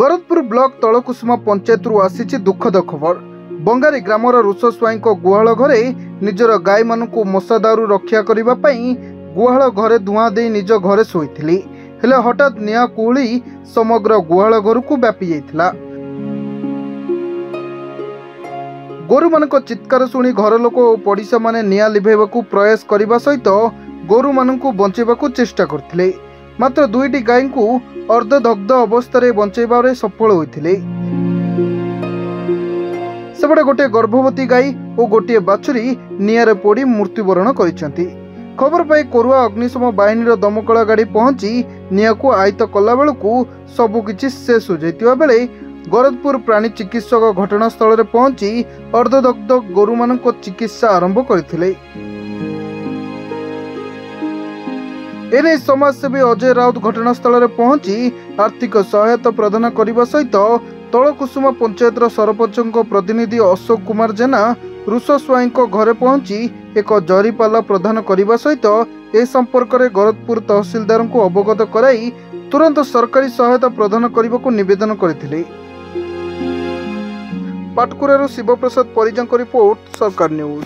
गरदपुर block तलकुसुमा panchayat आसी दुखद खबर। बंगारी ग्रामर रुष स्वाई गुहाल घरे निजर गाय मानू मशा दारू रक्षा करने गुहाल घरे धुआं दे निज घरे शोईथिली। हेले हठात निआं कुहुली समग्र गुहाल घर को व्यापी जाइथिला। गोरु मानक चित्कार शुणी घर लोक और पड़िशा माने निआं लिभेबाकू प्रयास करने सहित गोरु मानू बंचेबाकू चेष्टा करथिले, मात्र दुईटी गाय को अर्धदग्ध अवस्था बंचाइबारे सफल होइथिले। सेपटे गोटे गर्भवती गाय और गोटे बाछुरी निआरे पोड़ी मृत्युवरण करिसेंती। खबर पाई कोरुआ अग्निशम बाहिनीर दमकल गाड़ी पहुंची निआं को आयत्त कला बेलू सबकिछि शेष हो जाइतिबा बेले गरदपुर प्राणी चिकित्सक घटनास्थल में पहुंची अर्धदग्ध गोरु मानक चिकित्सा आरंभ करथिले। एने समाजसेवी अजय राउत घटनास्थल में पहुंची आर्थिक सहायता प्रदान करने सहित तलकुसुमा पंचायत सरपंच प्रतिनिधि अशोक कुमार जेना रुष स्वाई घरे पहुंची एक जरीपाला प्रदान करने सहित ए संपर्क में गरदपुर तहसीलदार को अवगत कराई तुरंत सरकारी सहायता प्रदान करने को निवेदन करथिले। पाटकुरारू शिवप्रसाद परिजा रिपोर्ट, सरकार न्यूज।